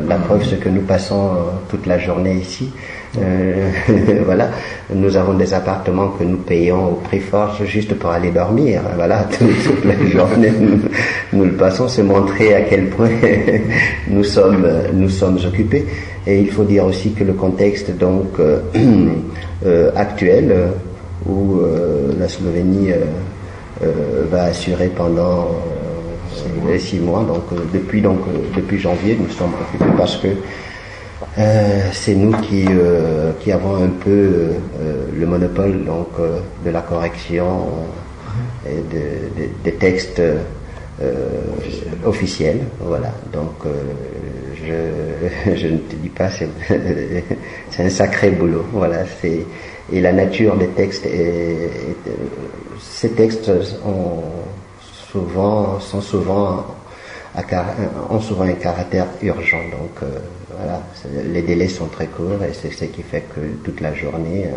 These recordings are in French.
La preuve, c'est que nous passons toute la journée ici. Voilà, nous avons des appartements que nous payons au prix fort juste pour aller dormir. Voilà, toute la journée, nous le passons. C'est montrer à quel point nous sommes occupés. Et il faut dire aussi que le contexte donc actuel où la Slovénie va assurer pendant 6 mois, donc depuis janvier, nous sommes occupés parce que c'est nous qui avons un peu le monopole donc de la correction et des textes officiels. Voilà. Donc je ne te dis pas, c'est un sacré boulot. Voilà. Et la nature des textes ces textes ont souvent un caractère urgent, donc voilà, les délais sont très courts et c'est ce qui fait que toute la journée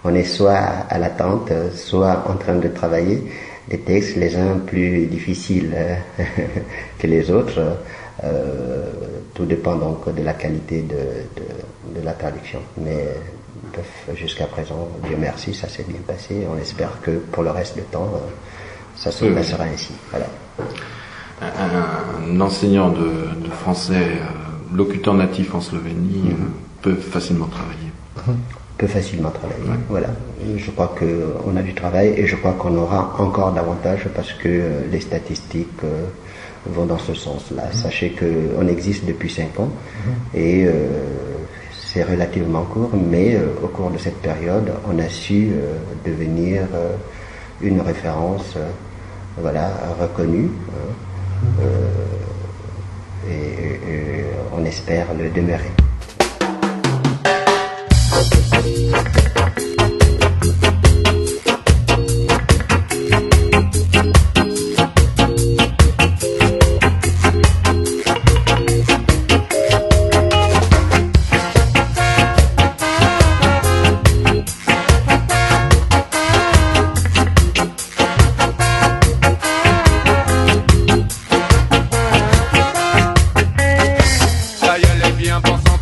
on est soit à l'attente, soit en train de travailler des textes, les uns plus difficiles que les autres, tout dépend donc de la qualité de la traduction, mais jusqu'à présent, Dieu merci, ça s'est bien passé. On espère que pour le reste du temps ça se passera ainsi. Voilà. Un enseignant de français, locuteur natif en Slovénie, peut facilement travailler. Peut facilement travailler. Ouais. Voilà. Je crois qu'on a du travail et je crois qu'on aura encore davantage parce que les statistiques vont dans ce sens-là. Sachez qu'on existe depuis 5 ans et c'est relativement court, mais au cours de cette période, on a su devenir une référence voilà, reconnue. Et on espère le demeurer. Bien pensant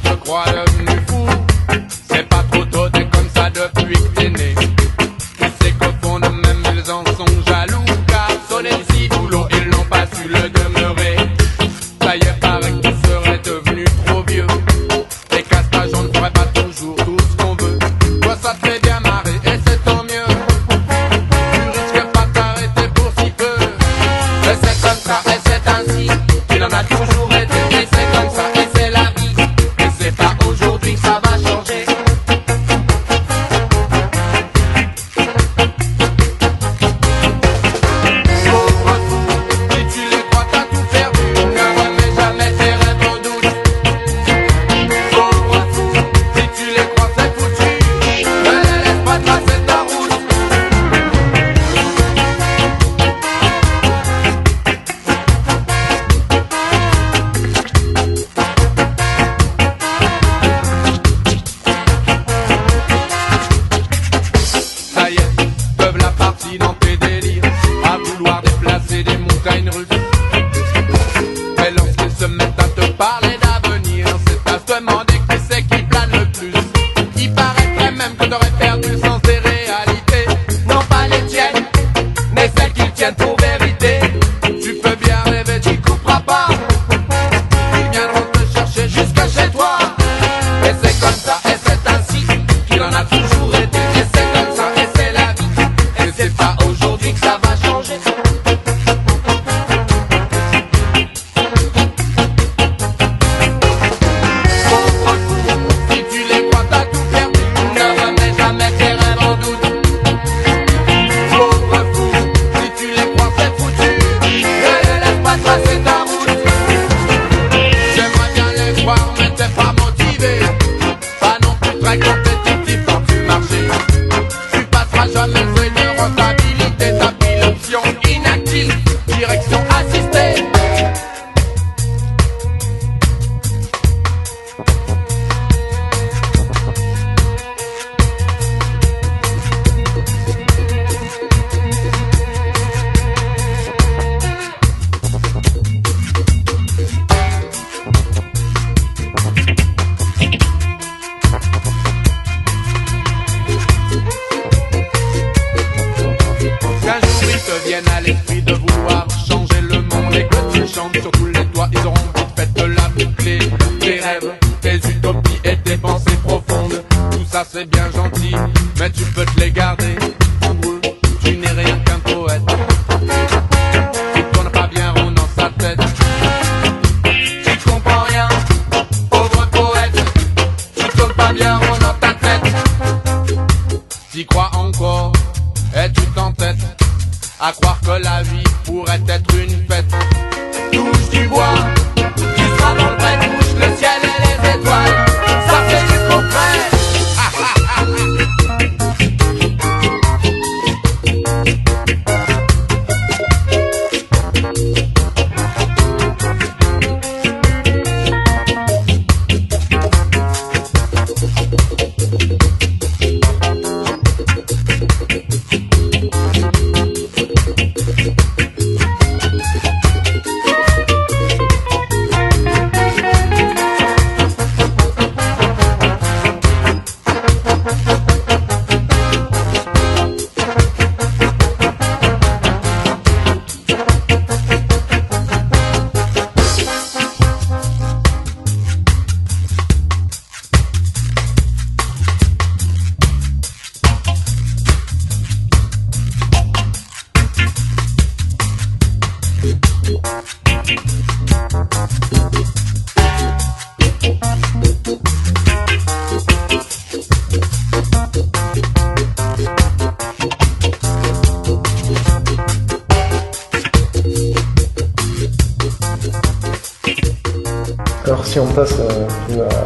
si on passe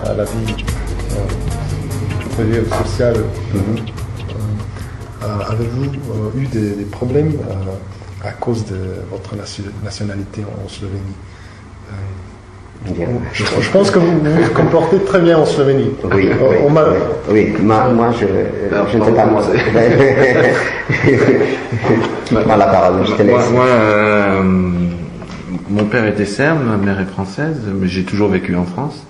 à la vie privée ou sociale, avez-vous eu des problèmes à cause de votre nationalité en Slovénie? Je pense que vous vous comportez très bien en Slovénie. Oui, moi je ne sais pas moi. Qui prend la parole? Je te laisse. Mon père était serbe, ma mère est française, mais j'ai toujours vécu en France.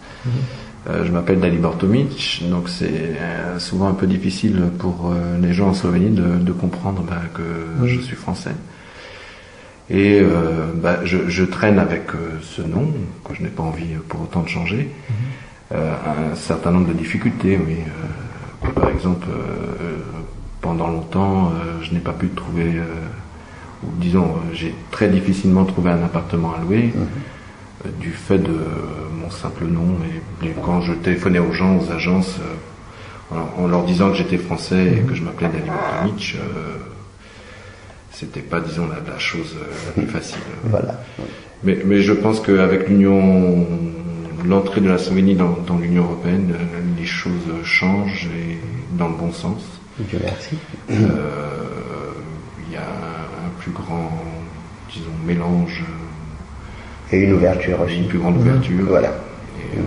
Je m'appelle Dalibor Tomic, donc c'est souvent un peu difficile pour les gens en Slovénie de comprendre que je suis français. Et je traîne avec ce nom, que je n'ai pas envie pour autant de changer. Un certain nombre de difficultés, oui. Par exemple, pendant longtemps, je n'ai pas pu trouver, ou disons, j'ai très difficilement trouvé un appartement à louer, du fait de mon simple nom. Et quand je téléphonais aux gens, aux agences, en leur disant que j'étais français et que je m'appelais Dalibor Tomic, c'était pas, disons, la chose la plus facile. Voilà. Mais je pense qu'avec l'entrée de la Slovénie dans l'Union européenne, les choses changent et dans le bon sens. Dieu merci. Il y a un plus grand, disons, mélange. Et une ouverture aussi. Une plus grande ouverture. Voilà. Et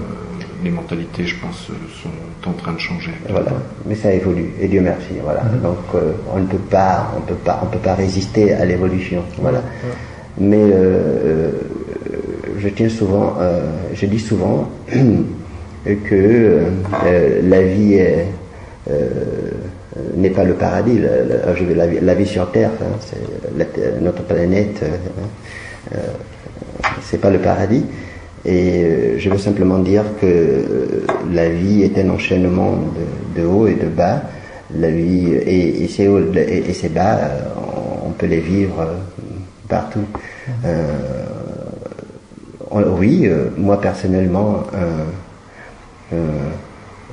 les mentalités, je pense, sont en train de changer. Voilà, mais ça évolue, et Dieu merci, voilà. Donc on ne peut pas résister à l'évolution, voilà. Mais je dis souvent que la vie n'est pas le paradis. La vie sur Terre, notre planète, c'est pas le paradis. Et je veux simplement dire que la vie est un enchaînement de haut et de bas. La vie et ces hauts et ces bas, on peut les vivre partout. Oui, moi personnellement,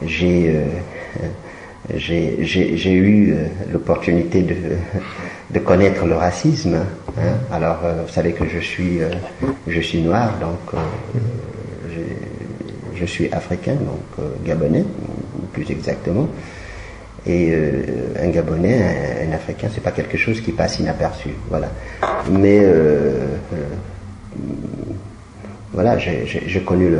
j'ai eu l'opportunité de connaître le racisme. Alors, vous savez que je suis noir, donc je suis africain, donc gabonais, plus exactement. Et un Gabonais, un Africain, c'est pas quelque chose qui passe inaperçu, voilà. Mais voilà, j'ai connu